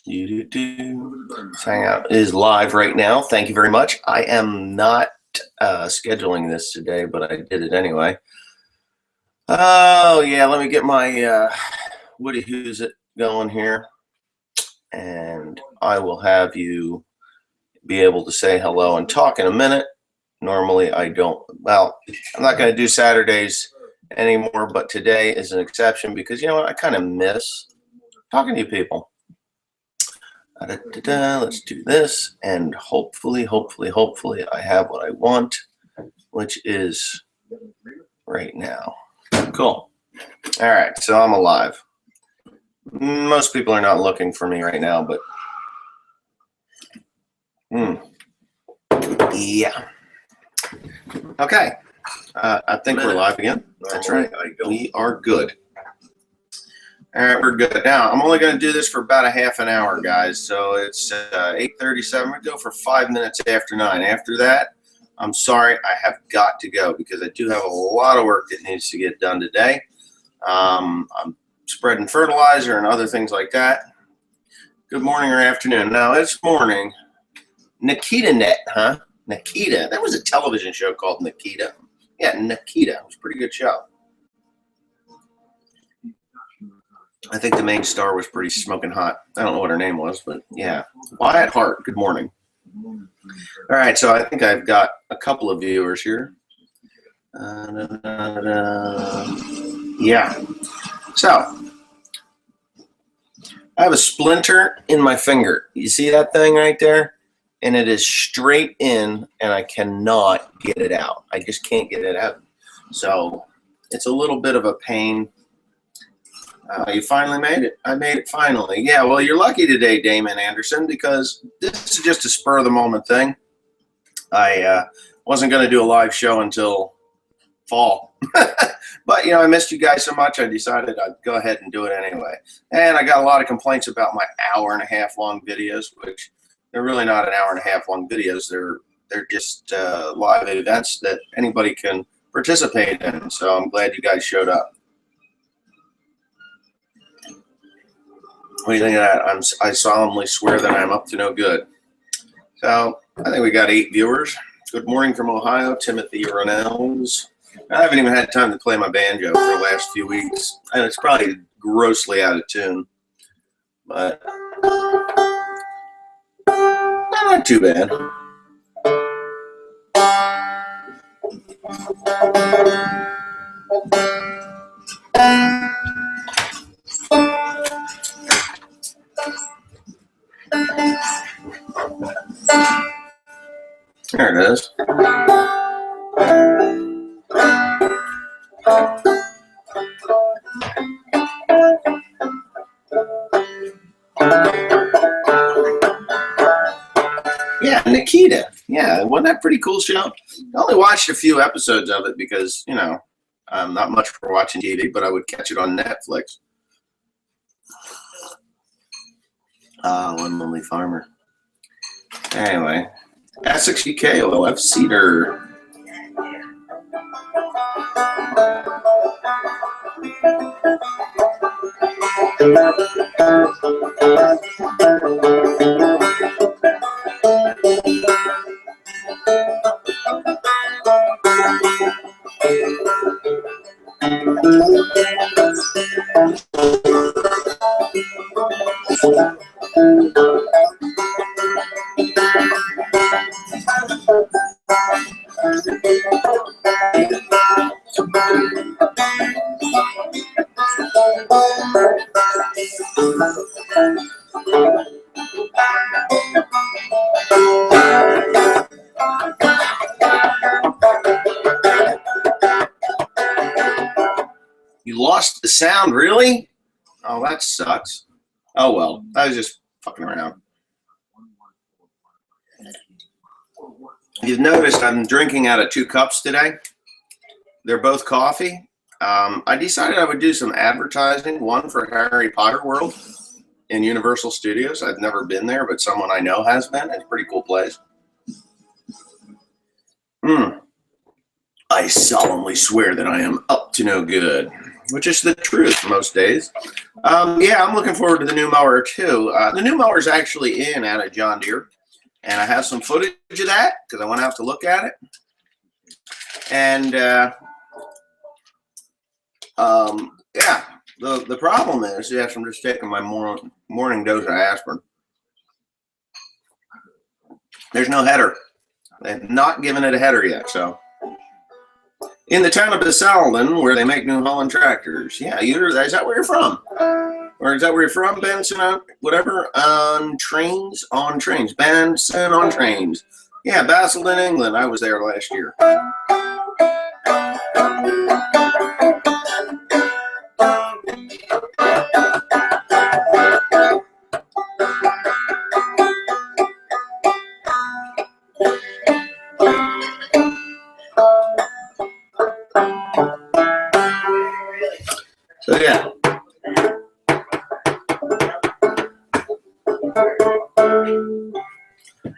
This Hangout is live right now. Thank you very much. I am not scheduling this today, but I did it anyway. Oh, yeah, let me get my Woody Who's It going here. And I will have you be able to say hello and talk in a minute. Normally, I don't. Well, I'm not going to do Saturdays anymore, but today is an exception because, you know what, I kind of miss talking to you people. Let's do this, and hopefully I have what I want, which is right now. Cool. All right, so I'm alive. Most people are not looking for me right now, but yeah. Okay, I think we're live again. That's right. We are good. All right, we're good. Now, I'm only going to do this for about a half an hour, guys. So it's 8:37. We're going to go for 5 minutes after 9. After that, I'm sorry, I have got to go because I do have a lot of work that needs to get done today. I'm spreading fertilizer and other things like that. Good morning or afternoon. Now, it's morning. Nikita Net, huh? Nikita. That was a television show called Nikita. Yeah, Nikita. It was a pretty good show. I think the main star was pretty smoking hot. I don't know what her name was, but yeah. Wyatt Hart, good morning. All right, so I think I've got a couple of viewers here. Yeah. So, I have a splinter in my finger. You see that thing right there? And it is straight in, and I cannot get it out. I just can't get it out. So, it's a little bit of a pain. You finally made it. I made it finally. Yeah, well, you're lucky today, Damon Anderson, because this is just a spur-of-the-moment thing. I wasn't going to do a live show until fall. But, you know, I missed you guys so much, I decided I'd go ahead and do it anyway. And I got a lot of complaints about my hour-and-a-half long videos, which they're really not an hour-and-a-half long videos. They're just live events that anybody can participate in. So I'm glad you guys showed up. What do you think of that? I solemnly swear that I'm up to no good. So I think we got 8 viewers. Good morning from Ohio, Timothy Ronells. I haven't even had time to play my banjo for the last few weeks. And it's probably grossly out of tune. But not too bad. There it is. Yeah, Nikita. Yeah, wasn't that a pretty cool show? I only watched a few episodes of it because, you know, I'm not much for watching TV, but I would catch it on Netflix. One Lonely Farmer. Anyway, Essex UK OLF Cedar. You lost the sound, really? Oh, that sucks. Oh, well, I was just fucking around. You've noticed I'm drinking out of 2 cups today. They're both coffee. I decided I would do some advertising, one for Harry Potter World in Universal Studios. I've never been there, but someone I know has been. It's a pretty cool place. I solemnly swear that I am up to no good. which is the truth most days. Yeah, I'm looking forward to the new mower too. The new mower is actually in at a John Deere, and I have some footage of that because I went out to look at it. And yeah, the problem is, yes, I'm just taking my morning dose of aspirin. There's no header. They've not given it a header yet. So, in the town of Bisalden, where they make New Holland tractors. Yeah, is that where you're from? Or is that where you're from, Benson? Whatever. On trains. Benson on trains. Yeah, Basildon, England. I was there last year. So yeah.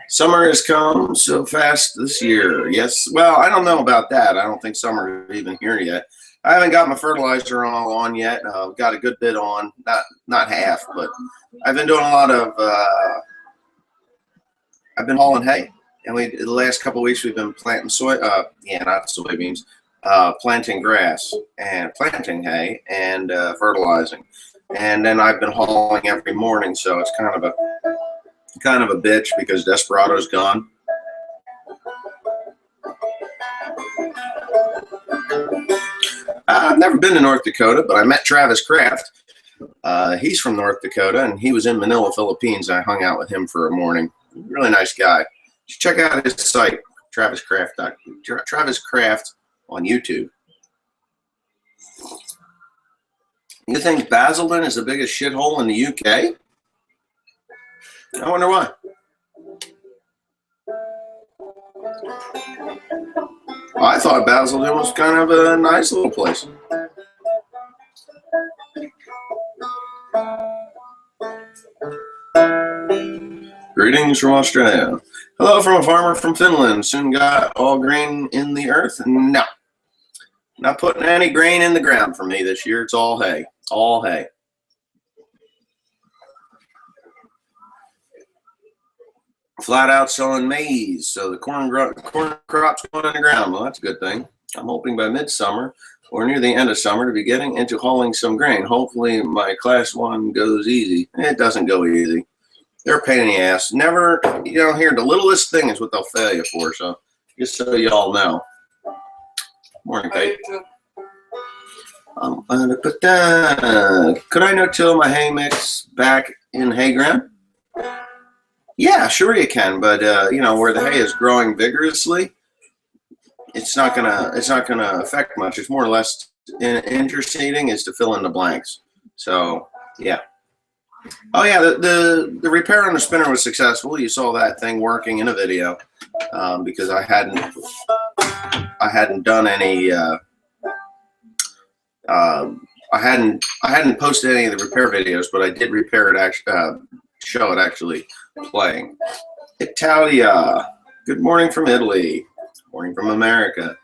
Summer has come so fast this year. Yes, well, I don't know about that. I don't think summer is even here yet. I haven't got my fertilizer all on yet. I've got a good bit on, not half, but I've been doing a lot of. I've been hauling hay, and the last couple of weeks we've been planting not soybeans, planting grass and planting hay and fertilizing, and then I've been hauling every morning. So it's kind of a bitch because Desperado's gone. I've never been to North Dakota, but I met Travis Kraft. He's from North Dakota, and he was in Manila, Philippines. I hung out with him for a morning. Really nice guy. Check out his site, Travis Kraft on YouTube. You think Basildon is the biggest shithole in the UK? I wonder why. I thought Basildon was kind of a nice little place. Greetings from Australia. Hello from a farmer from Finland. Soon got all grain in the earth? No. Not putting any grain in the ground for me this year. It's all hay. All hay. Flat out selling maize, so the corn crop's going in the ground. Well, that's a good thing. I'm hoping by midsummer or near the end of summer to be getting into hauling some grain. Hopefully my class 1 goes easy. It doesn't go easy. They're a pain in the ass. Never, here, the littlest thing is what they'll fail you for, so just so y'all know. Morning, Kate. I'm gonna put that. Could I no-till my hay mix back in hay ground? Yeah, sure you can, but where the hay is growing vigorously, it's not gonna affect much. It's more or less interseeding is to fill in the blanks. So yeah. Oh yeah, the repair on the spinner was successful. You saw that thing working in a video because I hadn't done any. I hadn't posted any of the repair videos, but I did repair it. Show it actually playing. Italia. Good morning from Italy. Morning from America.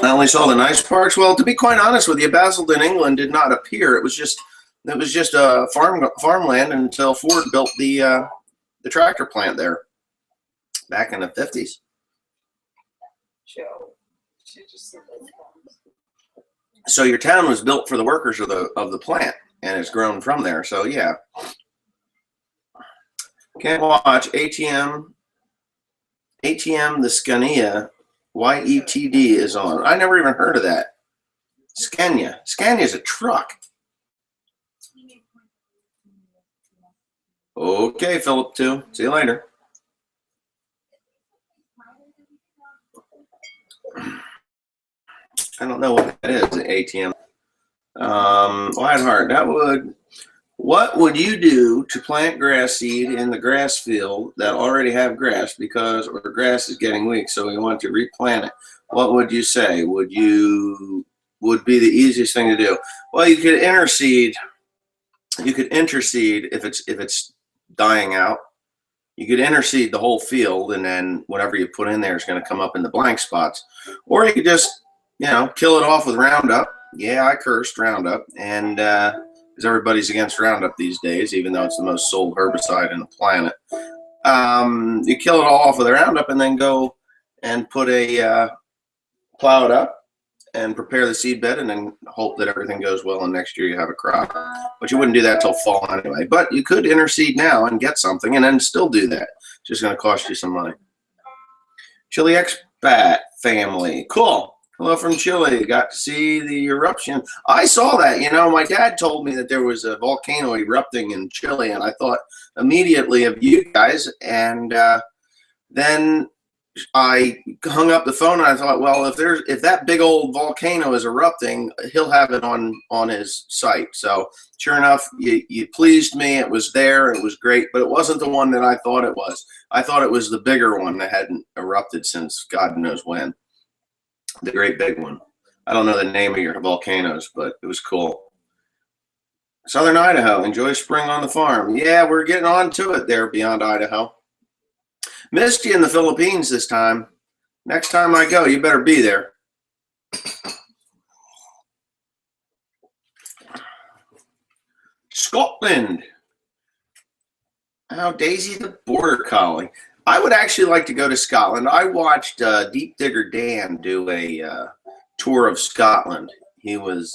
I only saw the nice parts. Well, to be quite honest with you, Basildon, England did not appear. It was just a farmland until Ford built the tractor plant there back in the 50s. So your town was built for the workers of the plant, and it's grown from there. So yeah. Can't watch ATM the Scania YETD is on. I never even heard of that. Scania is a truck. Okay, Philip too. See you later. I don't know what that is, the ATM. Whiteheart, what would you do to plant grass seed in the grass field that already have grass because our grass is getting weak, so we want to replant it? What would you say? Would be the easiest thing to do? Well, you could interseed. You could interseed if it's dying out. You could interseed the whole field, and then whatever you put in there is going to come up in the blank spots. Or you could just, kill it off with Roundup. Yeah, I cursed Roundup, and because everybody's against Roundup these days, even though it's the most sold herbicide on the planet. You kill it all off with a Roundup, and then go and put plow it up and prepare the seed bed, and then hope that everything goes well, and next year you have a crop. But you wouldn't do that till fall anyway. But you could interseed now and get something, and then still do that. It's just going to cost you some money. Chile expat family. Cool. Hello from Chile. Got to see the eruption. I saw that. My dad told me that there was a volcano erupting in Chile, and I thought immediately of you guys. And then I hung up the phone, and I thought, well, if that big old volcano is erupting, he'll have it on his site. So sure enough, you pleased me. It was there. It was great, but it wasn't the one that I thought it was. I thought it was the bigger one that hadn't erupted since God knows when. The great big one. I don't know the name of your volcanoes, but it was cool. Southern Idaho, enjoy spring on the farm. Yeah, we're getting on to it there beyond Idaho. Missed you in the Philippines this time. Next time I go, you better be there. Scotland. Oh, Daisy the Border Collie. I would actually like to go to Scotland. I watched Deep Digger Dan do a tour of Scotland. He was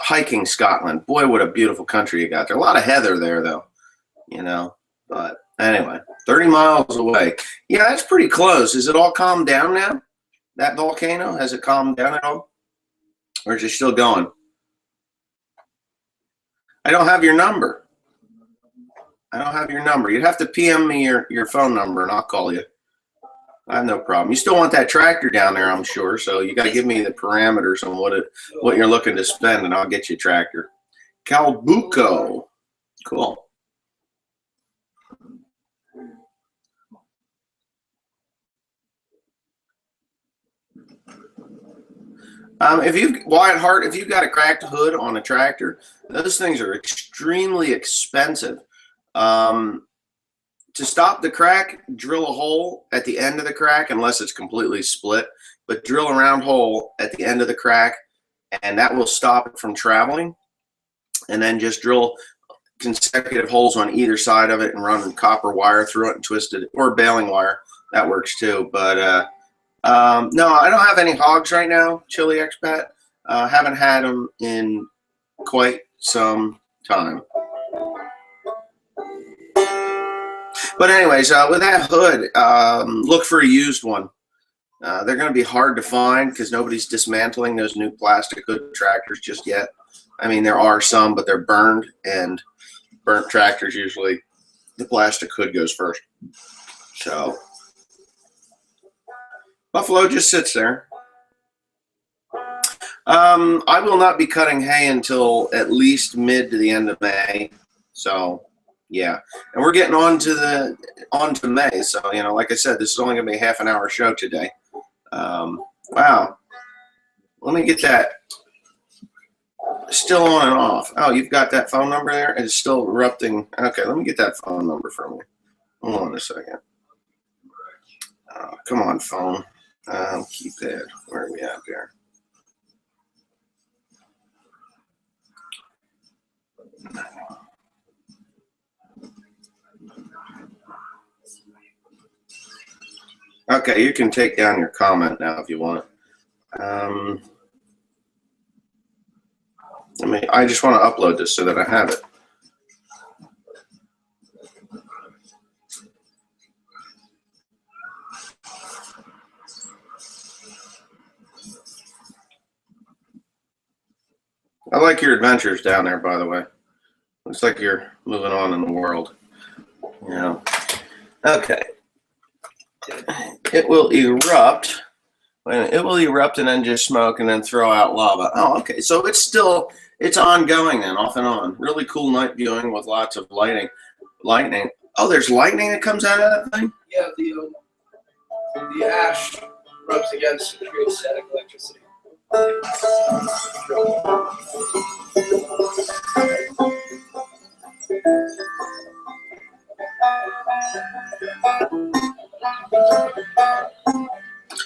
hiking Scotland. Boy, what a beautiful country you got there. A lot of heather there, though. But anyway, 30 miles away. Yeah, that's pretty close. Is it all calmed down now? That volcano, has it calmed down at all? Or is it still going? I don't have your number. You'd have to PM me your phone number, and I'll call you. I have no problem. You still want that tractor down there, I'm sure. So you got to give me the parameters on what you're looking to spend, and I'll get you a tractor. Calbuco. Cool. Wyatt Hart, if you've got a cracked hood on a tractor, those things are extremely expensive. To stop the crack, drill a hole at the end of the crack, unless it's completely split, but drill a round hole at the end of the crack, and that will stop it from traveling. And then just drill consecutive holes on either side of it and run copper wire through it and twist it, or baling wire. That works too. But no, I don't have any hogs right now, Chile expat. Haven't had them in quite some time. But anyways, with that hood, look for a used one. They're going to be hard to find because nobody's dismantling those new plastic hood tractors just yet. I mean, there are some, but they're burned, and burnt tractors usually the plastic hood goes first. So Buffalo just sits there. I will not be cutting hay until at least mid to the end of May. So yeah, and we're getting on to May. So like I said, this is only gonna be a half an hour show today. Wow. Let me get that. Still on and off. Oh, you've got that phone number there? It's still erupting. Okay, let me get that phone number from you. Hold on a second. Come on, phone. Keypad. Where are we at there? Okay, you can take down your comment now if you want. I just want to upload this so that I have it. I like your adventures down there, by the way. Looks like you're moving on in the world. Okay. It will erupt. It will erupt and then just smoke and then throw out lava. Oh, okay. So it's ongoing then, off and on. Really cool night viewing with lots of lightning. Oh, there's lightning that comes out of that thing? Yeah, the ash rubs against and creates static electricity.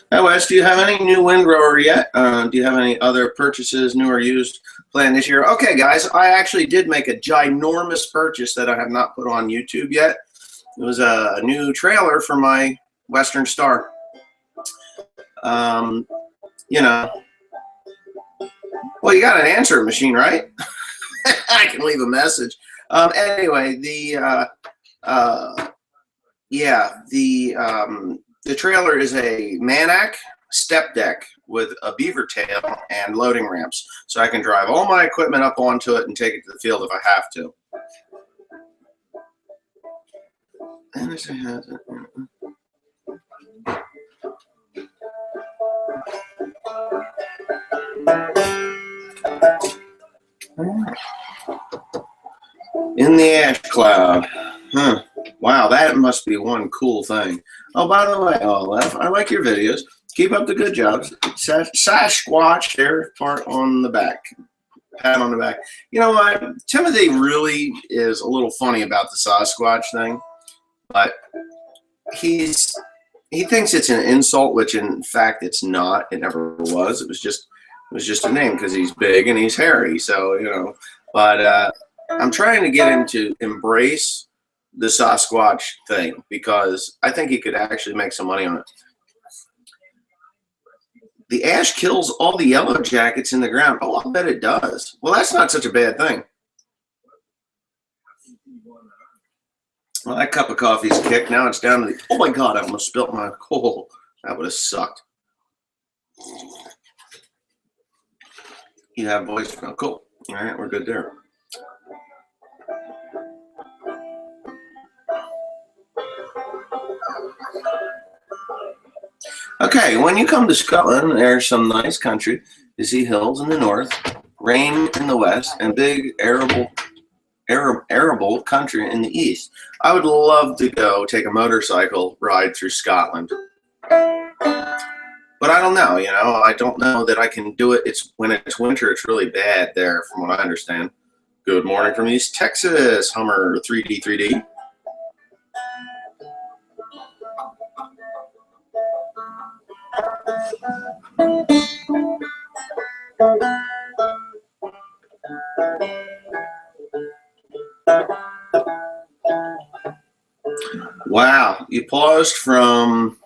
Hey Wes, do you have any new windrower yet? Do you have any other purchases, new or used, planned this year? Okay, guys, I actually did make a ginormous purchase that I have not put on YouTube yet. It was a new trailer for my Western Star. You know, well, you got an answering machine, right? I can leave a message. Anyway, the trailer is a Manac step deck with a beaver tail and loading ramps, so I can drive all my equipment up onto it and take it to the field if I have to. And this has it. In the ash cloud. Huh. Wow, that must be one cool thing. Oh, by the way, Olaf, I like your videos. Keep up the good jobs. Sasquatch, there, part on the back. Pat on the back. You know what? Timothy really is a little funny about the Sasquatch thing, but he thinks it's an insult, which in fact it's not. It never was. It was just a name because he's big and he's hairy. So, you know, but I'm trying to get him to embrace the Sasquatch thing because I think he could actually make some money on it. The ash kills all the yellow jackets in the ground. Oh, I'll bet it does. Well, that's not such a bad thing. Well, that cup of coffee's kicked. Now it's down to the, oh my God, I almost spilt my coal. That would have sucked. You have voicemail. Cool. All right, we're good there. Okay, when you come to Scotland, there's some nice country. You see hills in the north, rain in the west, and big arable country in the east. I would love to go take a motorcycle ride through Scotland. But I don't know, you know, I don't know that I can do it. It's when it's winter, it's really bad there, from what I understand. Good morning from East Texas, Hummer 3D. Wow, you paused from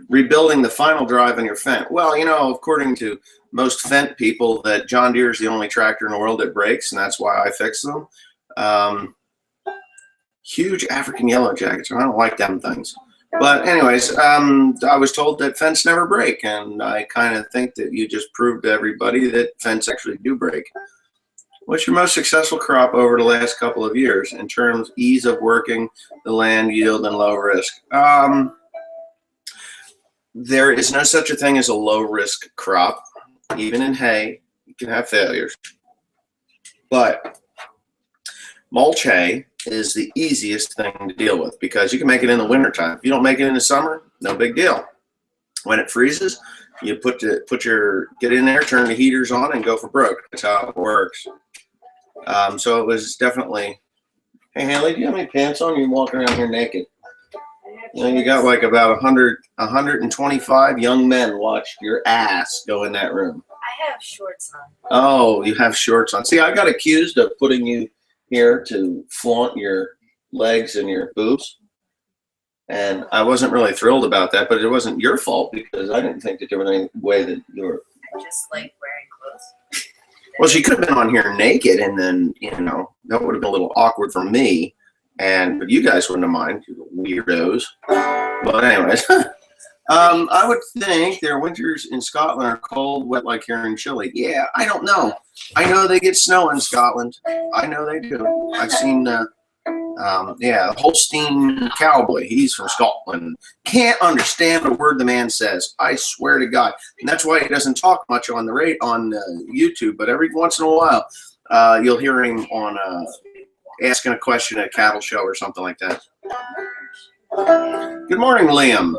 rebuilding the final drive on your Fendt. Well, you know, according to most Fendt people, that John Deere is the only tractor in the world that breaks, and that's why I fix them. Huge African yellow jackets. I don't like them things. But anyways, I was told that Fendts never break, and I kind of think that you just proved to everybody that Fendts actually do break. What's your most successful crop over the last couple of years in terms of ease of working, the land yield, and low risk? There is no such a thing as a low risk crop. Even in hay, you can have failures. But mulch hay is the easiest thing to deal with because you can make it in the wintertime. If you don't make it in the summer, no big deal. When it freezes, you get in there, turn the heaters on, and go for broke. That's how it works. So it was definitely. Hey Haley, do you have any pants on? You walk around here naked. You know, you got like about 125 young men watched your ass go in that room. I have shorts on. Oh, you have shorts on. See, I got accused of putting you here to flaunt your legs and your boobs. And I wasn't really thrilled about that, but it wasn't your fault because I didn't think that there was any way that you were. I just like wearing clothes. Well, she could have been on here naked, and then, you know, that would have been a little awkward for me. But you guys wouldn't have minded, you weirdos. But anyways, I would think their winters in Scotland are cold, wet like here in Chile. Yeah, I don't know. I know they get snow in Scotland. I know they do. I've seen, Holstein Cowboy. He's from Scotland. Can't understand a word the man says. I swear to God. And that's why he doesn't talk much on YouTube. But every once in a while, you'll hear him on asking a question at a cattle show or something like that. Good morning, Liam.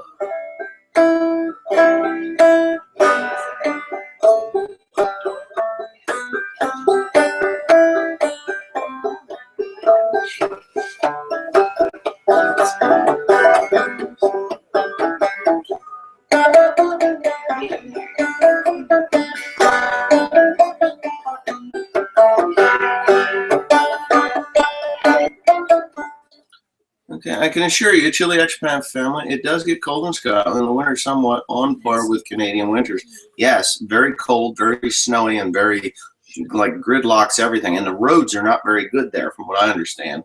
I can assure you, chilly expat family, it does get cold in Scotland in the winter, somewhat on par with Canadian winters. Yes, very cold, very snowy, and very like gridlocks, everything. And the roads are not very good there, from what I understand.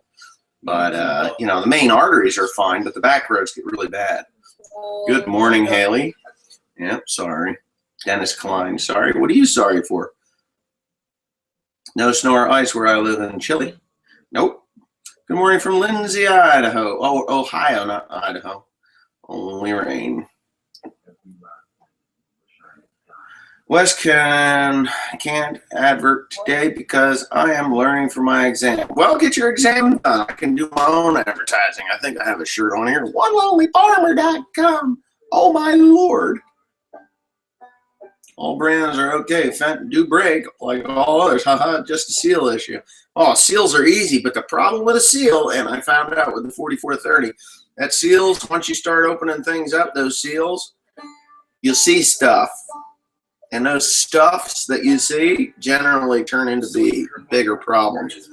But you know, the main arteries are fine, but the back roads get really bad. Good morning, Haley. Yep, sorry. Dennis Klein, sorry. What are you sorry for? No snow or ice where I live in Chile. Nope. Good morning from Lindsay, Idaho. Oh, Ohio, not Idaho. Only rain. Wes can't advert today because I am learning for my exam. Well, get your exam done. I can do my own advertising. I think I have a shirt on here. OneLonelyFarmer.com. Oh, my Lord. All brands are okay. Fenton do break like all others. Haha, just a seal issue. Oh, seals are easy, but the problem with a seal, and I found out with the 4430, that seals, once you start opening things up, those seals, you'll see stuff. And those stuffs that you see generally turn into be bigger problems.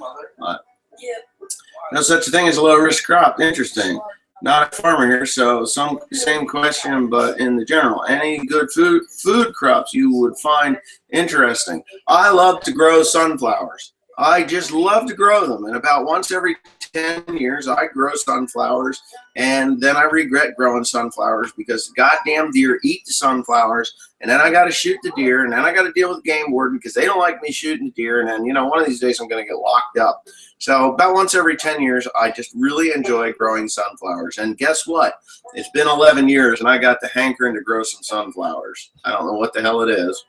No such a thing as a low-risk crop. Interesting. Not a farmer here, so same question, but in the general. Any good food crops you would find interesting? I love to grow sunflowers. I just love to grow them, and about once every 10 years I grow sunflowers, and then I regret growing sunflowers because goddamn deer eat the sunflowers, and then I got to shoot the deer, and then I got to deal with the game warden because they don't like me shooting the deer, and then, you know, one of these days I'm going to get locked up. So about once every 10 years, I just really enjoy growing sunflowers, and guess what? It's been 11 years, and I got the hankering to grow some sunflowers. I don't know what the hell it is.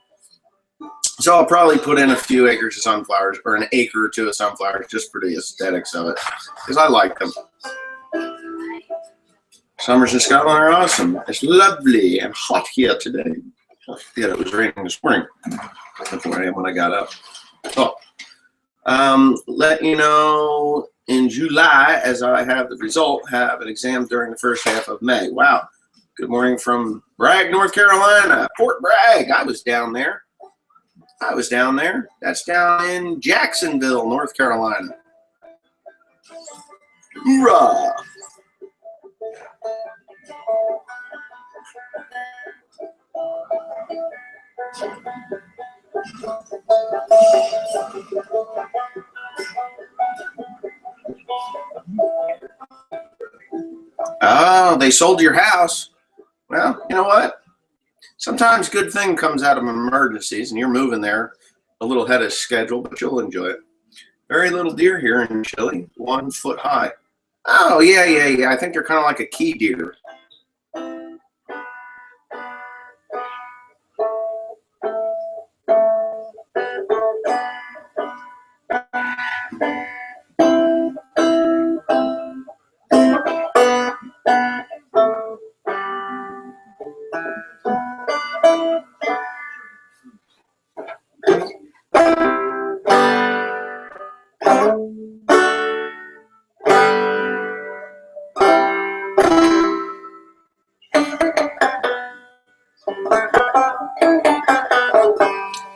So I'll probably put in a few acres of sunflowers, or an acre or two of sunflowers, just for the aesthetics of it, because I like them. Summers in Scotland are awesome. It's lovely and hot here today. Yeah, it was raining this morning. That's where I am when I got up. Oh. Let you know in July, as I have the result, have an exam during the first half of May. Wow. Good morning from Bragg, North Carolina. Fort Bragg. I was down there. That's down in Jacksonville, North Carolina. Hoorah! Oh, they sold your house. Well, you know what? Sometimes good thing comes out of emergencies, and you're moving there a little ahead of schedule, but you'll enjoy it. Very little deer here in Chile, 1 foot high. Oh, yeah. I think they're kind of like a key deer.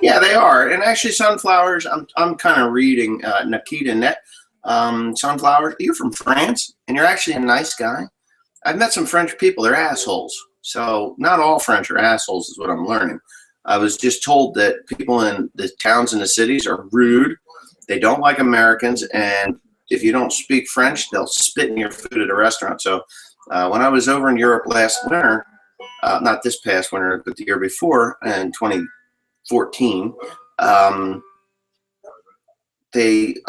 Yeah, they are. And actually, sunflowers, I'm kind of reading Nikita Net. Sunflowers, you're from France, and you're actually a nice guy. I've met some French people. They're assholes. So not all French are assholes is what I'm learning. I was just told that people in the towns and the cities are rude. They don't like Americans, and if you don't speak French, they'll spit in your food at a restaurant. So when I was over in Europe last winter, not this past winter, but the year before, in 2014, I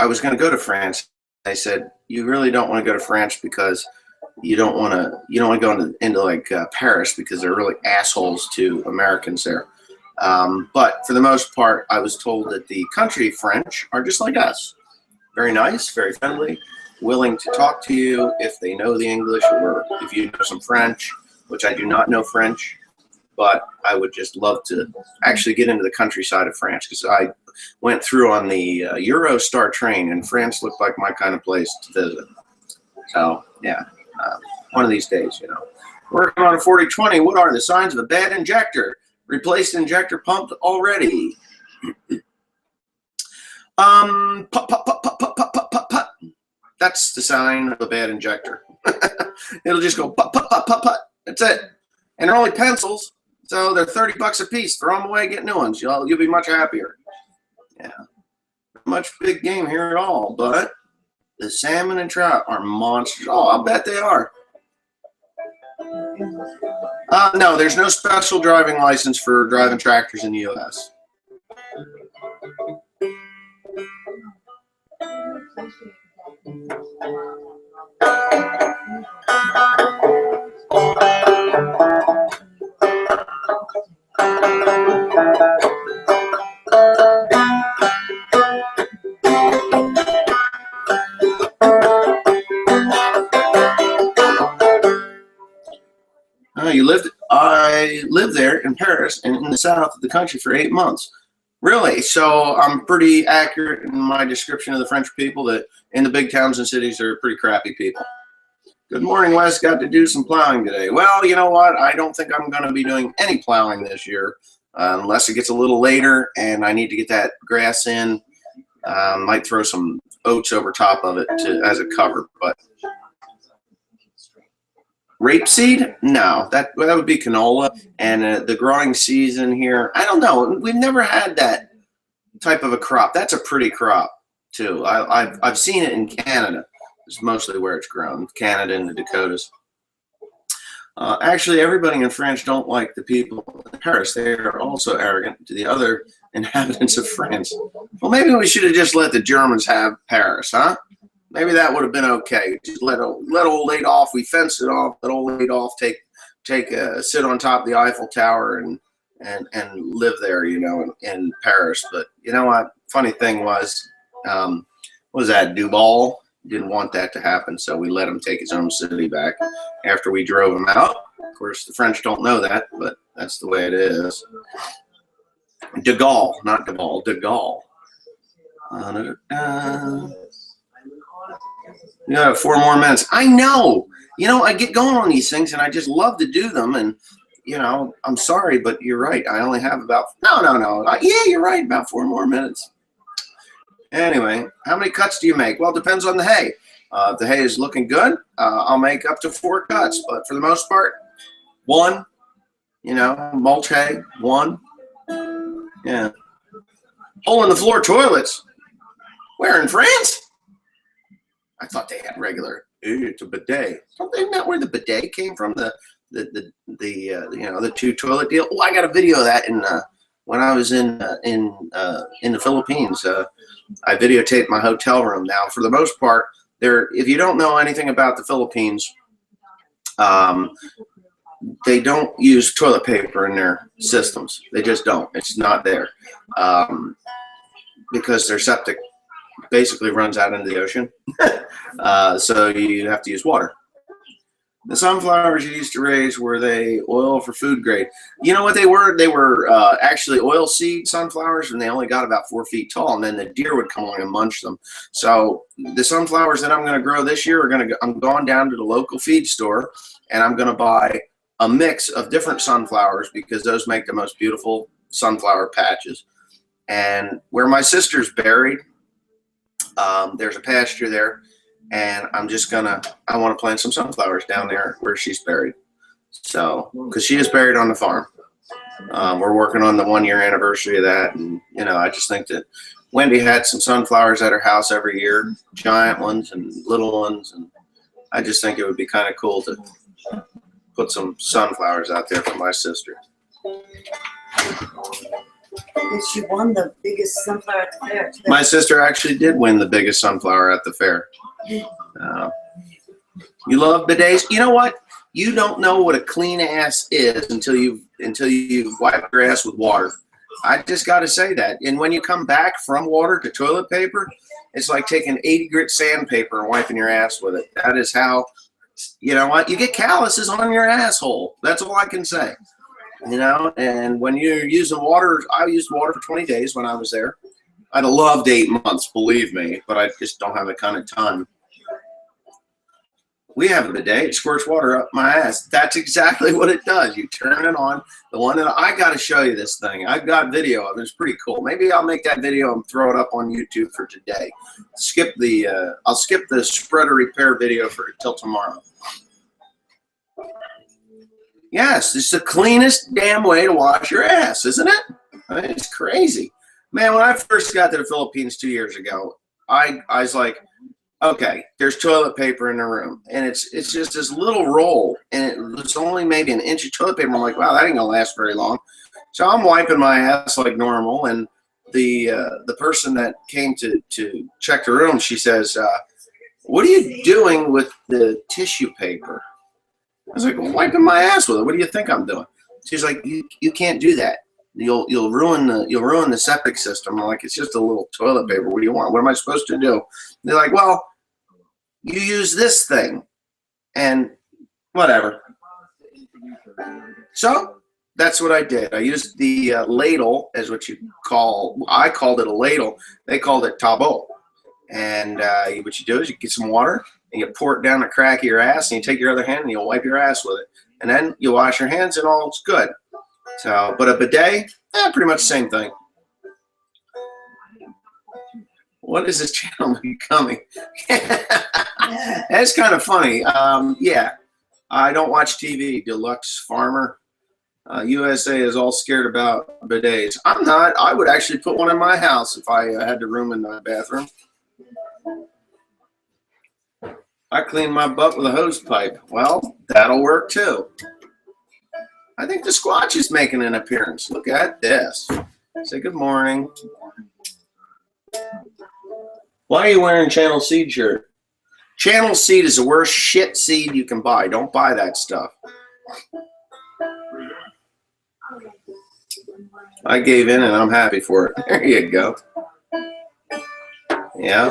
was going to go to France. They said, you really don't want to go to France because you don't want to go into like Paris because they're really assholes to Americans there. But for the most part, I was told that the country French are just like us. Very nice, very friendly, willing to talk to you if they know the English or if you know some French, which I do not know French, but I would just love to actually get into the countryside of France because I went through on the Eurostar train and France looked like my kind of place to visit. So, yeah, one of these days, you know. Working on a 4020, what are the signs of a bad injector? Replaced injector pumped already. Put. That's the sign of a bad injector. It'll just go put, put, put, put, put. That's it. And they're only pencils, so they're $30 a piece. Throw them away, get new ones. You'll be much happier. Yeah, not much big game here at all, but the salmon and trout are monsters. Oh, I'll bet they are. No, there's no special driving license for driving tractors in the U.S. I lived there in Paris and in the south of the country for 8 months. Really? So I'm pretty accurate in my description of the French people, that in the big towns and cities are pretty crappy people. Good morning, Wes. Got to do some plowing today. Well, you know what? I don't think I'm going to be doing any plowing this year unless it gets a little later and I need to get that grass in. Might throw some oats over top of it as a cover, but rapeseed? No, that would be canola. And the growing season here, I don't know. We've never had that type of a crop. That's a pretty crop too. I've seen it in Canada. It's mostly where it's grown. Canada and the Dakotas. Actually, everybody in France don't like the people in Paris. They are also arrogant to the other inhabitants of France. Well, maybe we should have just let the Germans have Paris, huh? Maybe that would have been okay. Just let old Adolf, we fenced it off. Let old Adolf sit on top of the Eiffel Tower and live there, you know, in Paris. But you know what? Funny thing was, what was that, Duval? Didn't want that to happen, so we let him take his own city back after we drove him out. Of course, the French don't know that, but that's the way it is. De Gaulle, not Duval, De Gaulle. You have 4 more minutes. I know. You know, I get going on these things, and I just love to do them. And, you know, I'm sorry, but you're right. I only have about, no. Yeah, you're right, about 4 more minutes. Anyway, how many cuts do you make? Well, it depends on the hay. If the hay is looking good, I'll make up to 4 cuts. But for the most part, 1, you know, mulch hay, 1. Yeah. Hole in the floor toilets. Where, in France? I thought they had regular. It's a bidet. Isn't that where the bidet came from? The you know, the 2 toilet deal. Oh, I got a video of that when I was in the Philippines. I videotaped my hotel room. Now, for the most part, if you don't know anything about the Philippines, they don't use toilet paper in their systems. They just don't. It's not there because their septic basically runs out into the ocean. So you have to use water. The sunflowers you used to raise, were they oil for food grade? You know what they were? They were actually oil seed sunflowers, and they only got about 4 feet tall, and then the deer would come along and munch them. So the sunflowers that I'm going to grow this year I'm going down to the local feed store, and I'm going to buy a mix of different sunflowers because those make the most beautiful sunflower patches. And where my sister's buried, there's a pasture there, and I want to plant some sunflowers down there where she's buried. So, because she is buried on the farm. We're working on the 1-year anniversary of that, and you know, I just think that Wendy had some sunflowers at her house every year, giant ones and little ones, and I just think it would be kind of cool to put some sunflowers out there for my sister. She won the biggest sunflower at the fair. My sister actually did win the biggest sunflower at the fair. You love bidets? You know what? You don't know what a clean ass is until you've wiped your ass with water. I just got to say that. And when you come back from water to toilet paper, it's like taking 80 grit sandpaper and wiping your ass with it. That is how, you know what? You get calluses on your asshole. That's all I can say. You know, and when you're using water, I used water for 20 days when I was there. I'd have loved 8 months, believe me, but I just don't have the kind of time. We have a bidet. It squirts water up my ass. That's exactly what it does. You turn it on. The one that I got to show you this thing. I've got video of it. It's pretty cool. Maybe I'll make that video and throw it up on YouTube for today. I'll skip the spreader repair video till tomorrow. Yes, it's the cleanest damn way to wash your ass, isn't it? I mean, it's crazy. Man, when I first got to the Philippines 2 years ago, I was like, okay, there's toilet paper in the room, and it's just this little roll, and it was only maybe an inch of toilet paper. I'm like, wow, that ain't gonna last very long. So I'm wiping my ass like normal, and the person that came to check the room, she says, what are you doing with the tissue paper? I was like, well, wiping my ass with it. What do you think I'm doing? She's like, you can't do that. You'll ruin the septic system. I'm like, it's just a little toilet paper. What do you want? What am I supposed to do? They're like, well, you use this thing, and whatever. So that's what I did. I used the ladle, as what you call. I called it a ladle. They called it tabo. And what you do is you get some water and you pour it down the crack of your ass, and you take your other hand and you'll wipe your ass with it, and then you wash your hands, and all's good. So, but a bidet, pretty much the same thing. What is this channel becoming? That's kind of funny. Yeah, I don't watch TV. Deluxe Farmer. USA is all scared about bidets. I'm not. I would actually put one in my house if I had the room in my bathroom. I clean my butt with a hose pipe. Well, that'll work too. I think the Squatch is making an appearance. Look at this. Say good morning. Why are you wearing Channel Seed shirt? Channel Seed is the worst shit seed you can buy. Don't buy that stuff. I gave in and I'm happy for it. There you go. Yeah.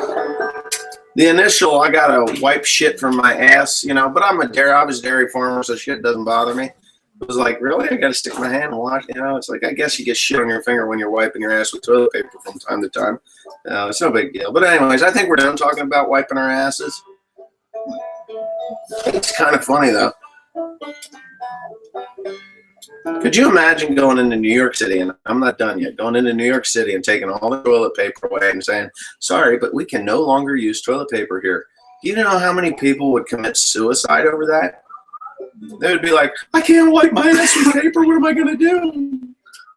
The initial, I gotta wipe shit from my ass, you know, but I was a dairy farmer, so shit doesn't bother me. It was like, really? I gotta stick my hand and wash, you know? It's like, I guess you get shit on your finger when you're wiping your ass with toilet paper from time to time. It's no big deal. But anyways, I think we're done talking about wiping our asses. It's kind of funny, though. Could you imagine going into New York City, and I'm not done yet, going into New York City and taking all the toilet paper away and saying, sorry, but we can no longer use toilet paper here. Do you know how many people would commit suicide over that? They would be like, I can't wipe my ass with paper. What am I going to do?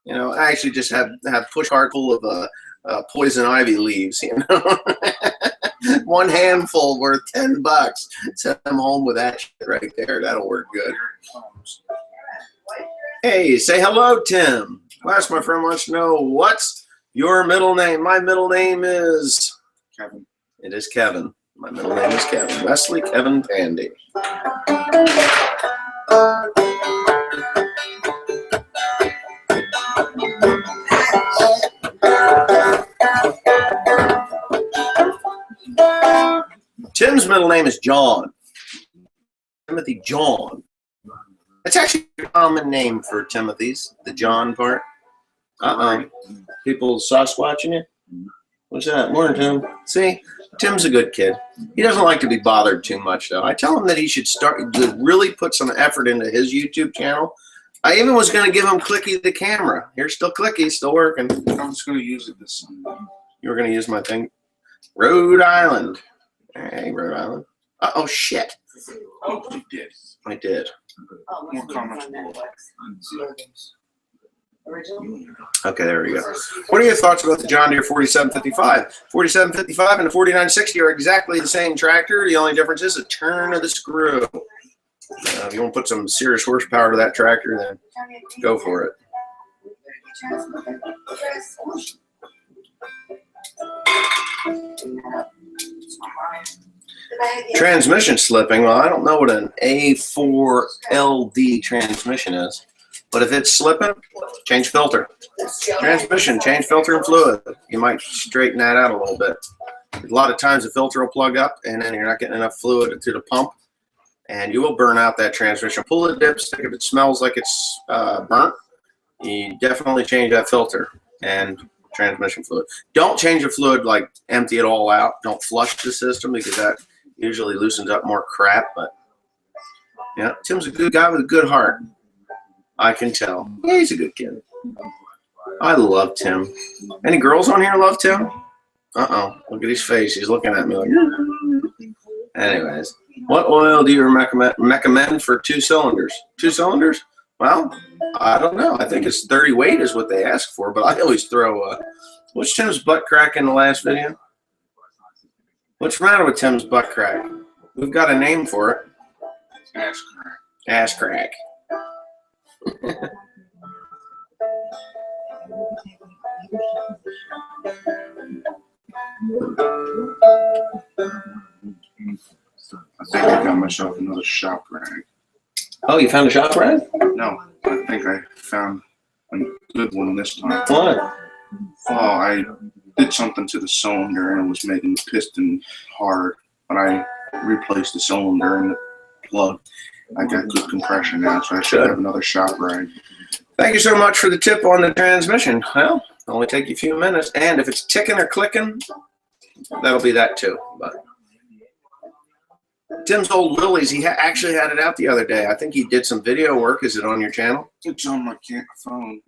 You know, I actually just have push cart full of poison ivy leaves, you know. One handful worth $10. Send them home with that shit right there. That'll work good. Hey, say hello, Tim. Last, my friend wants to know, what's your middle name? My middle name is Kevin. It is Kevin. My middle name is Kevin. Wesley Kevin Pandy. Tim's middle name is John. Timothy John. It's actually a common name for Timothy's, the John part. People Sasquatching you? What's that? Morning, Tim. See, Tim's a good kid. He doesn't like to be bothered too much, though. I tell him that he should start to really put some effort into his YouTube channel. I even was going to give him Clicky the camera. Here's still Clicky, still working. I'm just going to use it this Sunday. You were going to use my thing? Rhode Island. Hey, Rhode Island. Uh-oh, shit. Oh, you did. I did. More comments below. Okay, there we go. What are your thoughts about the John Deere 4755? 4755 and the 4960 are exactly the same tractor. The only difference is a turn of the screw. If you want to put some serious horsepower to that tractor, then go for it. Transmission slipping. Well, I don't know what an A4LD transmission is, but if it's slipping, change filter. Transmission, change filter and fluid. You might straighten that out a little bit. A lot of times the filter will plug up, and then you're not getting enough fluid to the pump, and you will burn out that transmission. Pull the dipstick. If it smells like it's burnt, you definitely change that filter and transmission fluid. Don't change the fluid, like empty it all out. Don't flush the system, because that Usually loosens up more crap, but yeah, Tim's a good guy with a good heart. I can tell. Yeah, he's a good kid. I love Tim. Any girls on here love Tim? Uh-oh. Look at his face. He's looking at me like, anyways. What oil do you recommend for 2 cylinders? 2 cylinders? Well, I don't know. I think it's 30 weight is what they ask for, but I always throw what's Tim's butt crack in the last video? What's the matter with Tim's butt crack? We've got a name for it. Ass crack. Ass crack. I think I got myself another shop rag. Oh, you found a shop rag? No, I think I found a good one this time. What? Oh, I did something to the cylinder and it was making the piston hard, but I replaced the cylinder and the plug. I got good compression now, so I should have another shop rag. Thank you so much for the tip on the transmission. Well, it'll only take you a few minutes, and if it's ticking or clicking, that'll be that too. But Tim's old Willys, he actually had it out the other day. I think he did some video work. Is it on your channel? It's on my phone.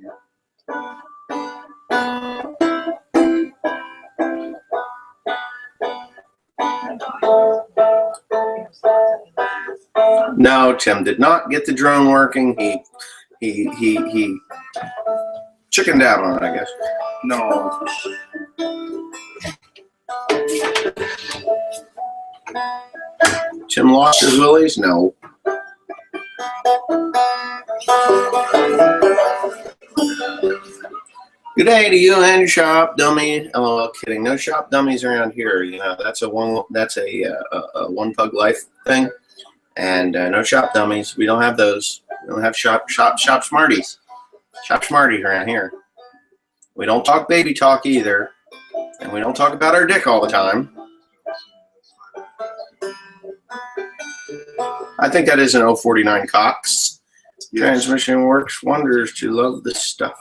No, Tim did not get the drone working. He chickened out on it, I guess. No. Tim lost his Willys? No. Good day to you and your shop dummy. Oh, kidding. No shop dummies around here. You know, that's a one pug life thing. And no shop dummies. We don't have those. We don't have shop smarties. Shop smarties around here. We don't talk baby talk either. And we don't talk about our dick all the time. I think that is an 049 Cox. Yes. Transmission works wonders to love this stuff.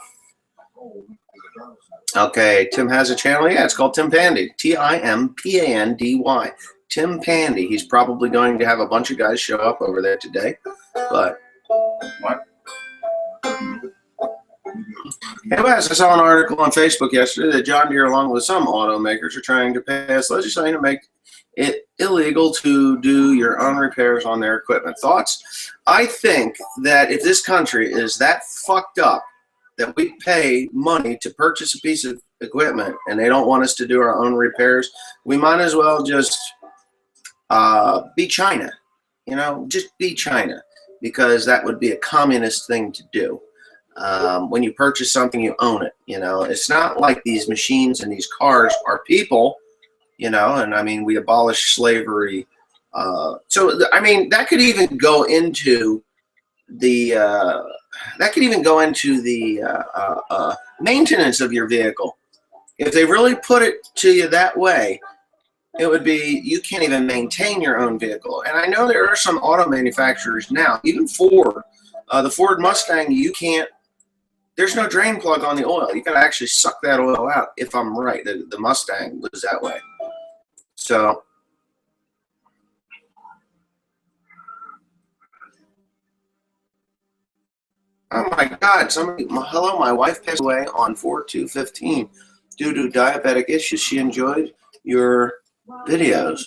Okay, Tim has a channel. Yeah, it's called Tim Pandy. Timpandy. Tim Pandy. He's probably going to have a bunch of guys show up over there today. But what? Anyways, I saw an article on Facebook yesterday that John Deere, along with some automakers, are trying to pass legislation to make it illegal to do your own repairs on their equipment. Thoughts? I think that if this country is that fucked up that we pay money to purchase a piece of equipment and they don't want us to do our own repairs, we might as well just be China. You know, just be China, because that would be a communist thing to do. When you purchase something, you own it. You know, it's not like these machines and these cars are people. You know, and I mean, we abolished slavery. So I mean, that could even go into the maintenance of your vehicle. If they really put it to you that way, it would be you can't even maintain your own vehicle. And I know there are some auto manufacturers now, even Ford, the Ford Mustang, you can't. There's no drain plug on the oil. You got to actually suck that oil out. If I'm right, the Mustang was that way. So, oh my God! Hello, my wife passed away on 4/2/15 due to diabetic issues. She enjoyed your videos.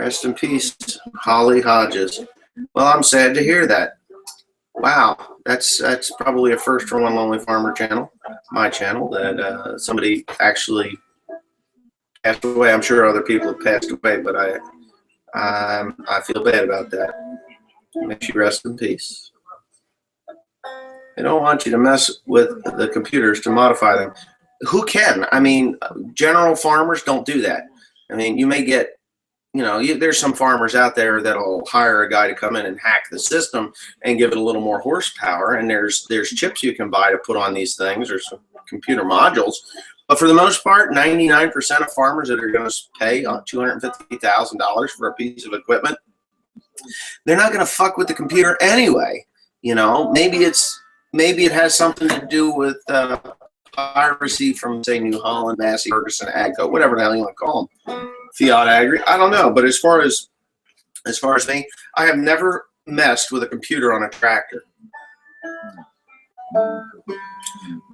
Rest in peace, Holly Hodges. Well, I'm sad to hear that. Wow, that's probably a first for One Lonely Farmer channel, my channel, that somebody actually passed away. I'm sure other people have passed away, but I feel bad about that. May she rest in peace. They don't want you to mess with the computers to modify them. Who can? I mean, general farmers don't do that. I mean, you may get, you know, there's some farmers out there that'll hire a guy to come in and hack the system and give it a little more horsepower. And there's chips you can buy to put on these things, or some computer modules. But for the most part, 99% of farmers that are going to pay $250,000 for a piece of equipment, they're not going to fuck with the computer anyway. You know, maybe it has something to do with piracy from, say, New Holland, Massey, Ferguson, Agco, whatever the hell you want to call them. Fiat Agri. I don't know, but as far as me, I have never messed with a computer on a tractor.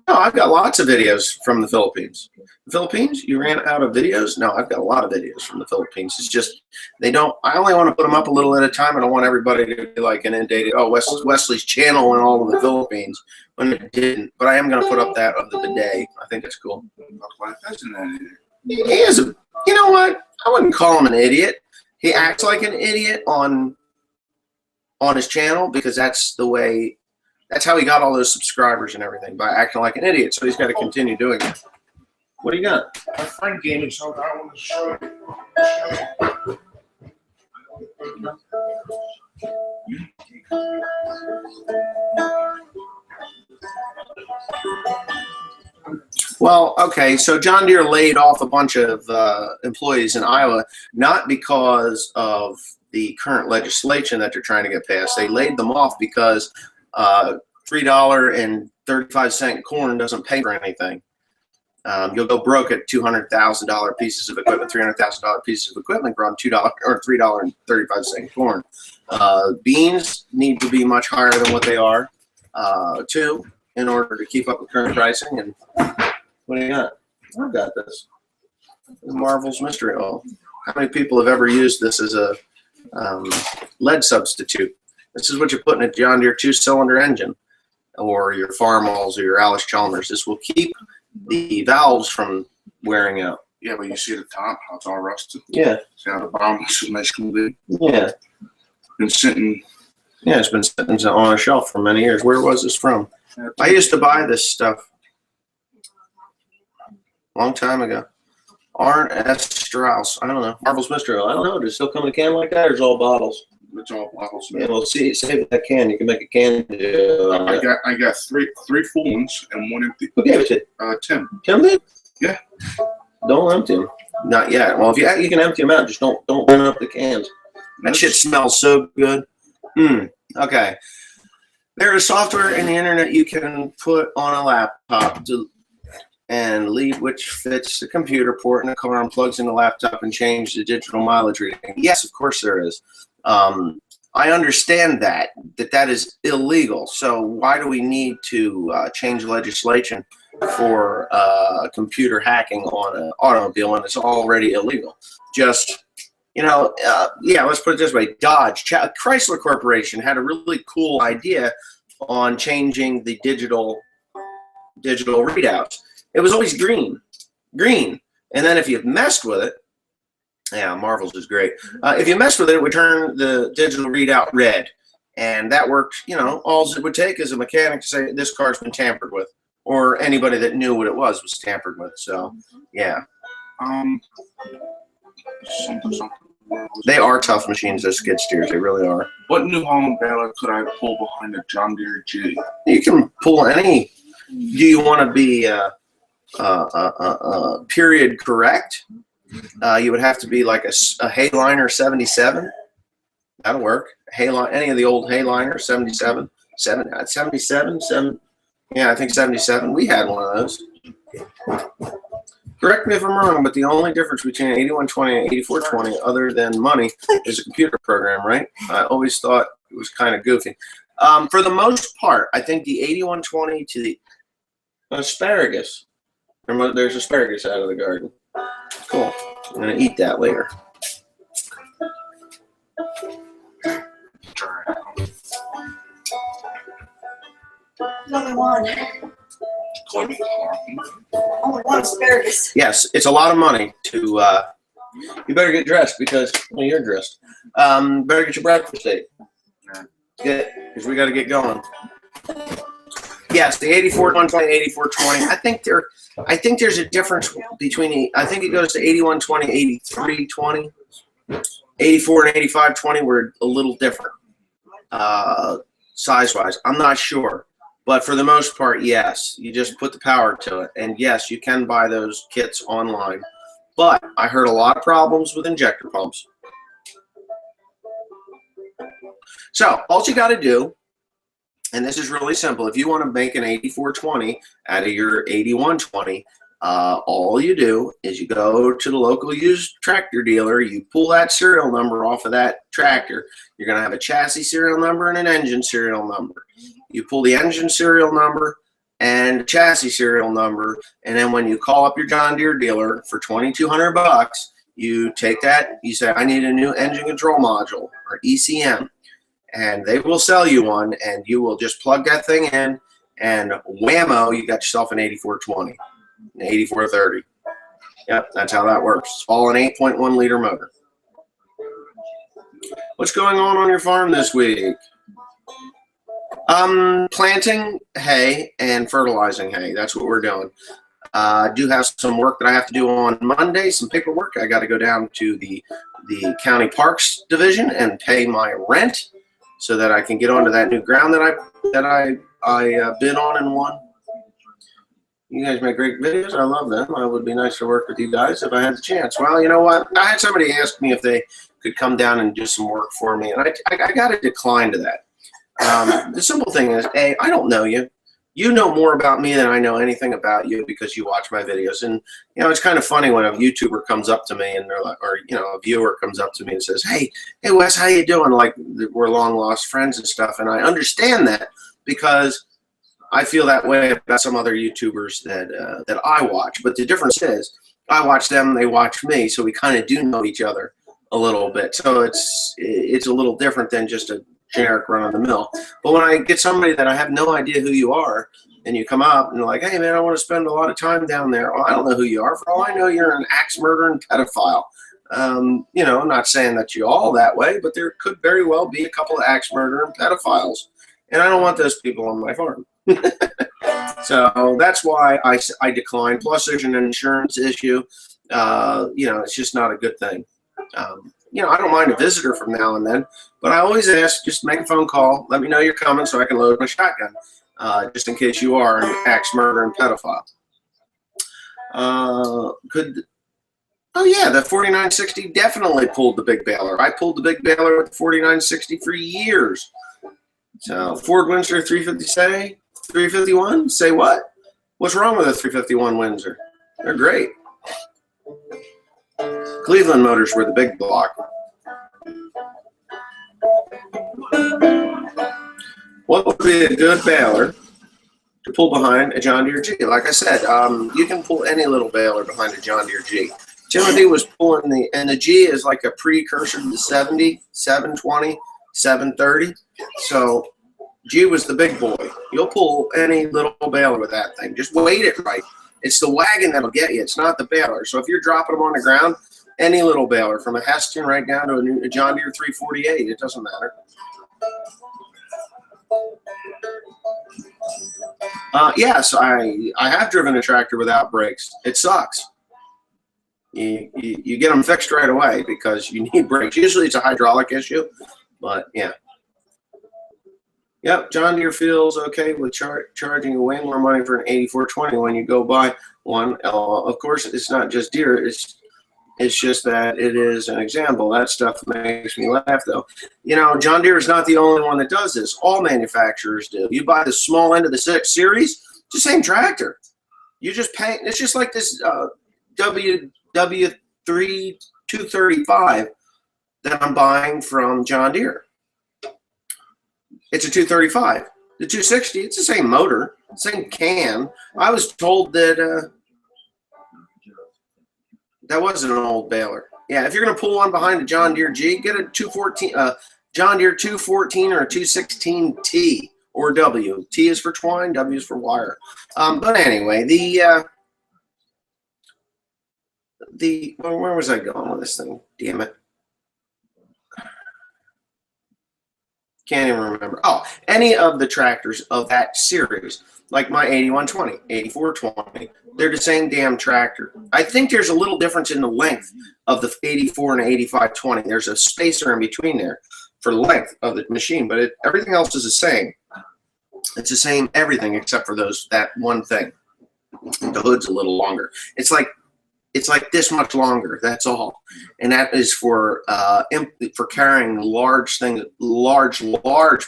No, I've got lots of videos from the Philippines. The Philippines? You ran out of videos? No, I've got a lot of videos from the Philippines. It's just they don't. I only want to put them up a little at a time. I don't want everybody to be like inundated. Oh, Wesley's channel and all of the Philippines when it didn't. But I am going to put up that of the bidet. I think it's cool. He is a. You know what? I wouldn't call him an idiot. He acts like an idiot on his channel because that's the way. That's how he got all those subscribers and everything, by acting like an idiot. So he's got to continue doing it. What do you got? My friend gave me something I want to show you. Well, okay, so John Deere laid off a bunch of employees in Iowa, not because of the current legislation that they're trying to get passed. They laid them off because $3.35 corn doesn't pay for anything. You'll go broke at $200,000 pieces of equipment, $300,000 pieces of equipment grown $2 or $3.35 corn. Beans need to be much higher than what they are, too, in order to keep up with current pricing. And what do you got? I've got this. Marvel's Mystery Oil. How many people have ever used this as a lead substitute? This is what you put in a John Deere 2-cylinder engine, or your Farmalls or your Alice Chalmers. This will keep the valves from wearing out. Yeah, but you see the top, how it's all rusted? Yeah. See how the bottom is nice and good? Yeah. Been sitting. Yeah, it's been sitting on a shelf for many years. Where was this from? I used to buy this stuff a long time ago. R&S Strauss. I don't know. Marvel's Mystery Oil. I don't know. Does it still come in a can like that, or is it all bottles? It's all bottles. Yeah, well, save that can. You can make a can. I got three full ones and one empty. Who gave it to you? Tim. Tim did? Yeah. Don't empty them. Not yet. Well, if you can empty them out, just don't burn up the cans. That shit smells so good. Okay. There is software in the internet you can put on a laptop and lead which fits the computer port in the car and plugs in the laptop and change the digital mileage reading. Yes, of course there is. I understand that is illegal. So why do we need to change legislation for computer hacking on an automobile when it's already illegal? Just, yeah, let's put it this way. Chrysler Corporation had a really cool idea on changing the digital readouts. It was always green. And then if you messed with it, yeah, Marvel's is great. If you messed with it, it would turn the digital readout red. And that worked, all it would take is a mechanic to say this car's been tampered with. Or anybody that knew what it was tampered with. So, yeah. Something. They are tough machines, those skid steers. They really are. What New Holland baler could I pull behind a John Deere G? You can pull any. Do you want to be period correct? You would have to be like a Hayliner 77. That'll work. Any of the old Hayliner 77. 77. Yeah, I think 77. We had one of those. Correct me if I'm wrong, but the only difference between 8120 and 8420, other than money, is a computer program, right? I always thought it was kind of goofy. For the most part, I think the 8120 to the asparagus. There's asparagus out of the garden. Cool. I'm going to eat that later. Only one. Only one asparagus. Yes, it's a lot of money to. You better get dressed because you're dressed. Better get your breakfast ate. Because we got to get going. Yes, the 8420, 8420. I think there's a difference between. I think it goes to 8120, 8320, 84 and 8520 were a little different, size-wise. I'm not sure. But for the most part, yes, you just put the power to it. And yes, you can buy those kits online. But I heard a lot of problems with injector pumps. So all you got to do, and this is really simple, if you want to make an 8420 out of your 8120, All you do is you go to the local used tractor dealer, you pull that serial number off of that tractor. You're going to have a chassis serial number and an engine serial number. You pull the engine serial number and chassis serial number, and then when you call up your John Deere dealer for $2,200, you take that, you say, I need a new engine control module, or ECM, and they will sell you one, and you will just plug that thing in, and whammo, you got yourself an 8420, an 8430. Yep, that's how that works. It's all an 8.1 liter motor. What's going on your farm this week? Planting hay and fertilizing hay. That's what we're doing. I do have some work that I have to do on Monday, some paperwork. I got to go down to the county parks division and pay my rent so that I can get onto that new ground that I bid on and won. You guys make great videos. I love them. It would be nice to work with you guys if I had the chance. Well, you know what? I had somebody ask me if they could come down and do some work for me, and I got to decline to that. The simple thing is, A, I don't know you. You know more about me than I know anything about you because you watch my videos. And, you know, it's kind of funny when a YouTuber comes up to me and they're like, or, you know, a viewer comes up to me and says, hey Wes, how you doing? Like, we're long lost friends and stuff. And I understand that because I feel that way about some other YouTubers that I watch. But the difference is I watch them, they watch me. So we kind of do know each other a little bit. So it's a little different than just a generic run of the mill. But when I get somebody that I have no idea who you are, and you come up and you're like, hey man, I want to spend a lot of time down there. Well, I don't know who you are. For all I know, you're an axe murdering pedophile. You know, I'm not saying that you all that way, but there could very well be a couple of axe murdering pedophiles. And I don't want those people on my farm. So that's why I decline. Plus there's an insurance issue. You know, it's just not a good thing. You know, I don't mind a visitor from now and then, but I always ask, just make a phone call. Let me know you're coming so I can load my shotgun, just in case you are an axe murdering pedophile. Oh yeah, the 4960 definitely pulled the big baler. I pulled the big baler with the 4960 for years. So Ford Windsor 351, say what? What's wrong with a 351 Windsor? They're great. Cleveland Motors were the big block. What would be a good baler to pull behind a John Deere G? Like I said, you can pull any little baler behind a John Deere G. Timothy was pulling and the G is like a precursor to the 70, 720, 730. So G was the big boy. You'll pull any little baler with that thing. Just weight it right. It's the wagon that'll get you. It's not the baler. So if you're dropping them on the ground, any little baler, from a Heston right down to a John Deere 348, it doesn't matter. Yes, I have driven a tractor without brakes. It sucks. You get them fixed right away because you need brakes. Usually it's a hydraulic issue, but yeah. Yep, John Deere feels okay with charging way more money for an 8420 when you go buy one. Of course, it's not just Deere. It's just that it is an example. That stuff makes me laugh, though. You know, John Deere is not the only one that does this. All manufacturers do. You buy the small end of the 6 Series, it's the same tractor. You just pay. It's just like this W3 235 that I'm buying from John Deere. It's a 235. The 260, it's the same motor, same can. I was told that that wasn't an old baler. Yeah, if you're going to pull one behind a John Deere G, get a 214, John Deere 214 or a 216T or W. T is for twine, W is for wire. But anyway, where was I going with this thing? Damn it. Can't even remember. Oh, any of the tractors of that series, like my 8120, 8420, they're the same damn tractor. I think there's a little difference in the length of the 84 and 8520. There's a spacer in between there for length of the machine, but everything else is the same. It's the same everything except for that one thing. The hood's a little longer. It's like It's like this much longer. That's all, and that is for carrying large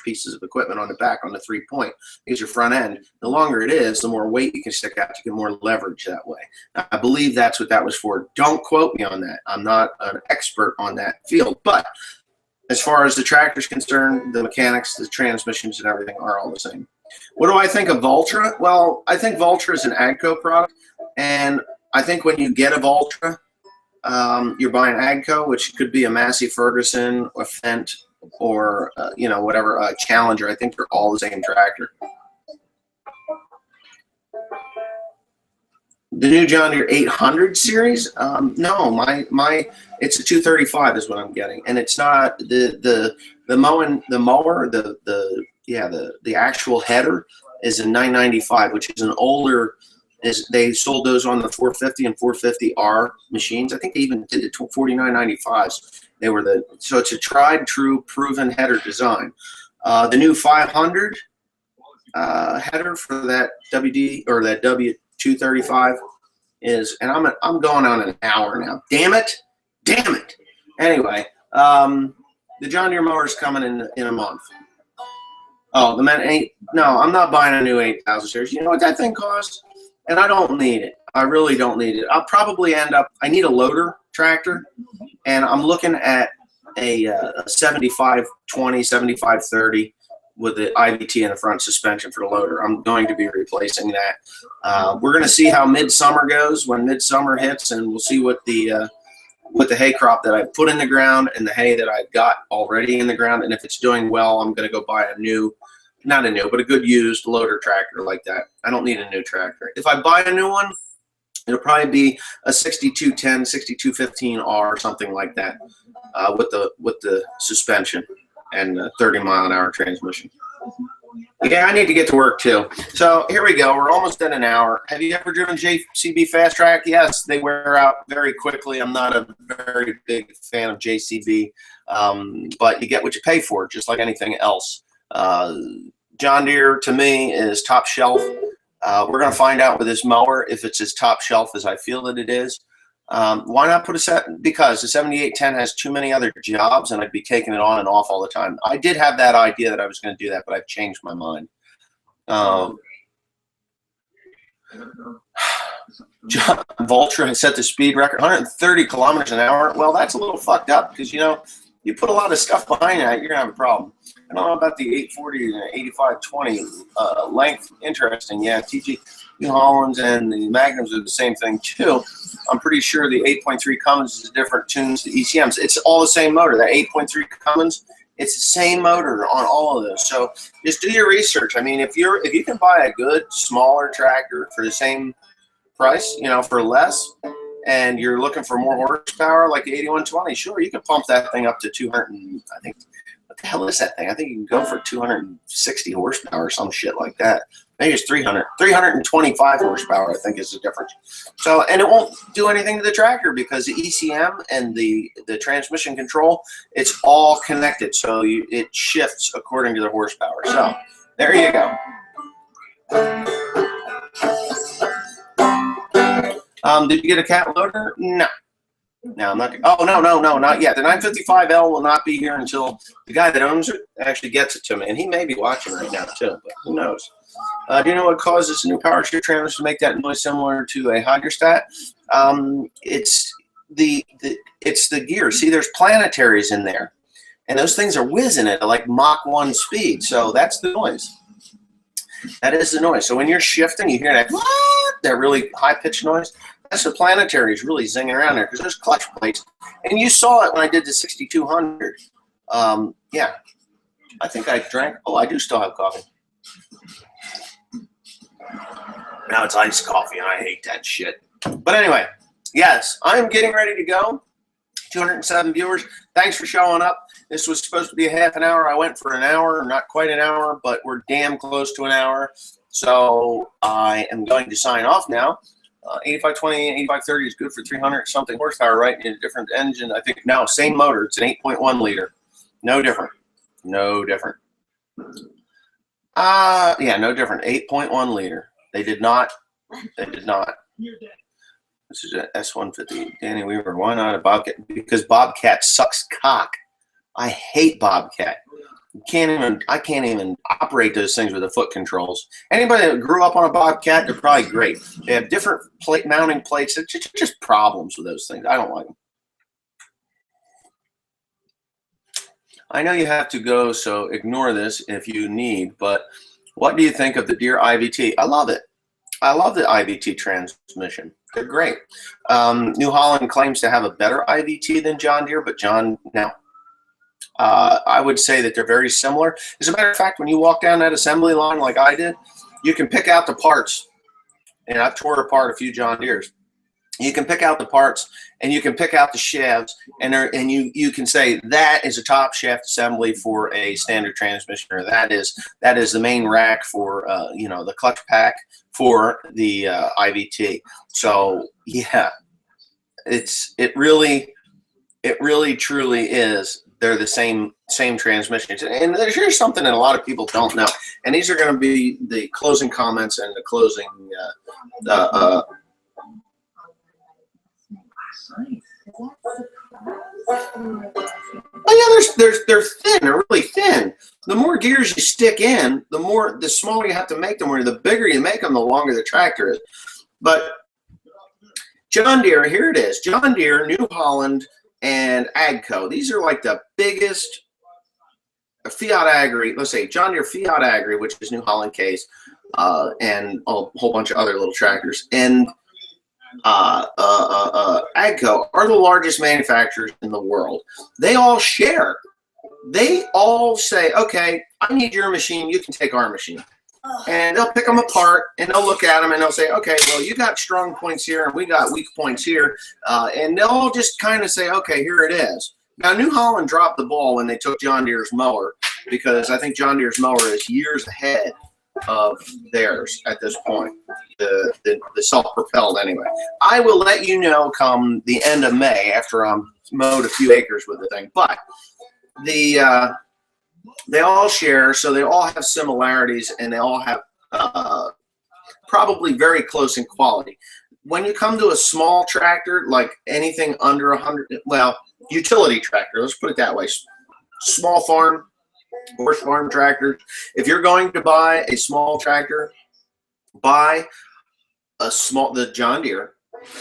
pieces of equipment on the back on the 3-point. Because your front end, the longer it is, the more weight you can stick out. You get more leverage that way. I believe that's what that was for. Don't quote me on that. I'm not an expert on that field, but as far as the tractor's concerned, the mechanics, the transmissions, and everything are all the same. What do I think of Valtra? Well, I think Valtra is an AGCO product, and I think when you get a Valtra, you're buying AGCO, which could be a Massey Ferguson, a Fendt, or whatever, a Challenger. I think they're all the same tractor. The new John Deere 800 series? No, my it's a 235 is what I'm getting, and it's not the mower, the actual header is a 995, which is an older. They sold those on the 450 and 450R machines. I think they even did the 4995s. So it's a tried, true, proven header design. The new 500 header for that WD or that W235 is, and I'm going on an hour now. Damn it! Anyway, the John Deere mower is coming in a month. Oh, the man ain't. No, I'm not buying a new 8000 series. You know what that thing costs? And I don't need it. I really don't need it. I'll probably end up. I need a loader tractor, and I'm looking at a 7520, 7530 with the IVT in the front suspension for the loader. I'm going to be replacing that. We're going to see how midsummer goes when midsummer hits, and we'll see what the hay crop that I put in the ground and the hay that I've got already in the ground. And if it's doing well, I'm going to go buy not a new, but a good used loader tractor like that. I don't need a new tractor. If I buy a new one, it'll probably be a 6210, 6215R or something like that, with the suspension and the 30-mile-an-hour transmission. Yeah, I need to get to work too. So here we go. We're almost at an hour. Have you ever driven JCB Fast Track? Yes, they wear out very quickly. I'm not a very big fan of JCB, but you get what you pay for, just like anything else. John Deere, to me, is top shelf. We're going to find out with this mower if it's as top shelf as I feel that it is. Why not put a set? Because the 7810 has too many other jobs, and I'd be taking it on and off all the time. I did have that idea that I was going to do that, but I've changed my mind. Valtra has set the speed record, 130 kilometers an hour. Well, that's a little fucked up because, you put a lot of stuff behind that, you're going to have a problem. I don't know about the 840 and 8520 length. Interesting. Yeah, TG New Hollands and the Magnums are the same thing too. I'm pretty sure the 8.3 Cummins is different tunes to ECMs. It's all the same motor. That 8.3 Cummins, it's the same motor on all of those. So just do your research. I mean, if you can buy a good smaller tractor for the same price, for less, and you're looking for more horsepower like the 8120, sure, you can pump that thing up to 200. I think, what the hell is that thing? I think you can go for 260 horsepower or some shit like that. Maybe it's 325 horsepower, I think, is the difference. So, and it won't do anything to the tractor because the ECM and the transmission control, it's all connected. So it shifts according to the horsepower. So there you go. Did you get a cat loader? No. No, I'm not. Oh, no, not yet. The 955L will not be here until the guy that owns it actually gets it to me. And he may be watching right now, too, but who knows? Do you know what causes new power steer trailers to make that noise similar to a hydrostat? It's the gear. See, there's planetaries in there. And those things are whizzing at like Mach 1 speed. So that's the noise. That is the noise. So when you're shifting, you hear that really high-pitched noise. That's the planetaries really zinging around there because there's clutch plates. And you saw it when I did the 6200. Yeah. I think I drank. Oh, I do still have coffee. Now it's iced coffee, and I hate that shit. But anyway, yes, I'm getting ready to go. 207 viewers. Thanks for showing up. This was supposed to be a half an hour. I went for an hour, not quite an hour, but we're damn close to an hour. So I am going to sign off now. 8520 and 8530 is good for 300 something horsepower, right? In a different engine. I think now same motor. It's an 8.1 liter. No different. No different. Yeah, no different. 8.1 liter. They did not. This is a S150. Danny Weaver. Why not a Bobcat? Because Bobcat sucks cock. I hate Bobcat. I can't even operate those things with the foot controls. Anybody that grew up on a Bobcat, they're probably great. They have different plate mounting plates. It's just problems with those things. I don't like them. I know you have to go, so ignore this if you need, but what do you think of the Deere IVT? I love it. I love the IVT transmission. They're great. New Holland claims to have a better IVT than John Deere, but no. I would say that they're very similar. As a matter of fact, when you walk down that assembly line like I did, you can pick out the parts. And I've tore apart a few John Deeres. You can pick out the parts, and you can pick out the shafts, and you can say that is a top shaft assembly for a standard transmission, or that is the main rack for the clutch pack for the IVT. So yeah, it really truly is. They're the same transmissions. And here's something that a lot of people don't know. And these are going to be the closing comments and the closing. Oh yeah, they're thin. They're really thin. The more gears you stick in, the smaller you have to make them. Or the bigger you make them, the longer the tractor is. But John Deere, here it is. John Deere, New Holland, and AGCO. These are like the biggest Fiat Agri. Let's say John Deere Fiat Agri, which is New Holland case, and a whole bunch of other little tractors. And AGCO are the largest manufacturers in the world. They all share. They all say, okay, I need your machine. You can take our machine. And they'll pick them apart, and they'll look at them, and they'll say, okay, well, you got strong points here, and we got weak points here. And they'll all just kind of say, okay, here it is. Now, New Holland dropped the ball when they took John Deere's mower, because I think John Deere's mower is years ahead of theirs at this point, the self-propelled anyway. I will let you know come the end of May after I'm mowed a few acres with the thing. But they all share, so they all have similarities, and they all have probably very close in quality. When you come to a small tractor, like anything under 100, well, utility tractor, let's put it that way, small farm, horse farm tractors. If you're going to buy a small tractor, buy the John Deere,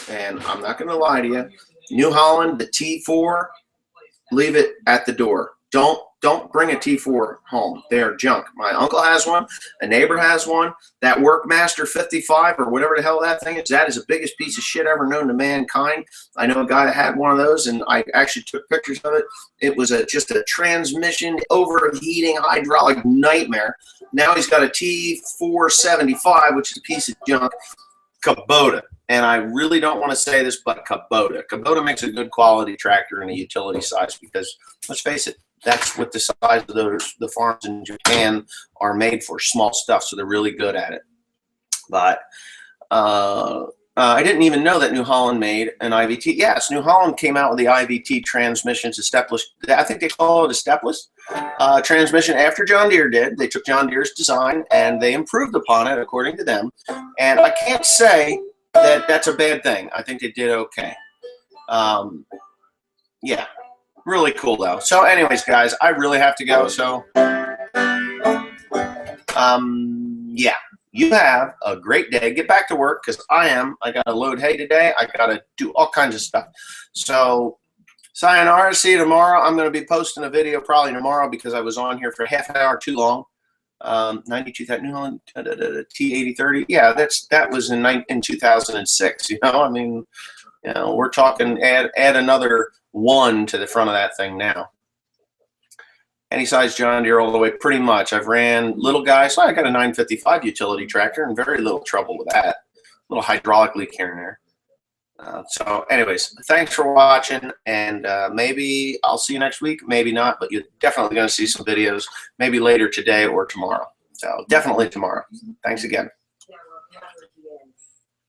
and I'm not going to lie to you, New Holland, the T4, leave it at the door. Don't bring a T4 home. They are junk. My uncle has one. A neighbor has one. That Workmaster 55 or whatever the hell that thing is, that is the biggest piece of shit ever known to mankind. I know a guy that had one of those, and I actually took pictures of it. It was just a transmission overheating hydraulic nightmare. Now he's got a T475, which is a piece of junk. Kubota. And I really don't want to say this, but Kubota. Kubota makes a good quality tractor in a utility size because, let's face it, that's what the size of the farms in Japan are made for, small stuff, so they're really good at it. But I didn't even know that New Holland made an IVT. Yes, New Holland came out with the IVT transmissions, a stepless, I think they call it a stepless transmission after John Deere did. They took John Deere's design and they improved upon it according to them. And I can't say that that's a bad thing. I think they did okay. Yeah. Really cool though. So anyways, guys, I really have to go. So yeah, you have a great day. Get back to work because I got to load hay today. I got to do all kinds of stuff. So sayonara. See you tomorrow. I'm going to be posting a video probably tomorrow because I was on here for half an hour too long. 92 that New Holland T8030. Yeah, that was in 2006. You know, I mean, you know, we're talking add another one to the front of that thing now. Any size John Deere all the way, pretty much. I've ran little guys, so I got a 955 utility tractor and very little trouble with that. Little hydraulic leak here and there. So anyways, thanks for watching, and maybe I'll see you next week, maybe not, but you're definitely going to see some videos maybe later today or tomorrow. So definitely tomorrow. Thanks again.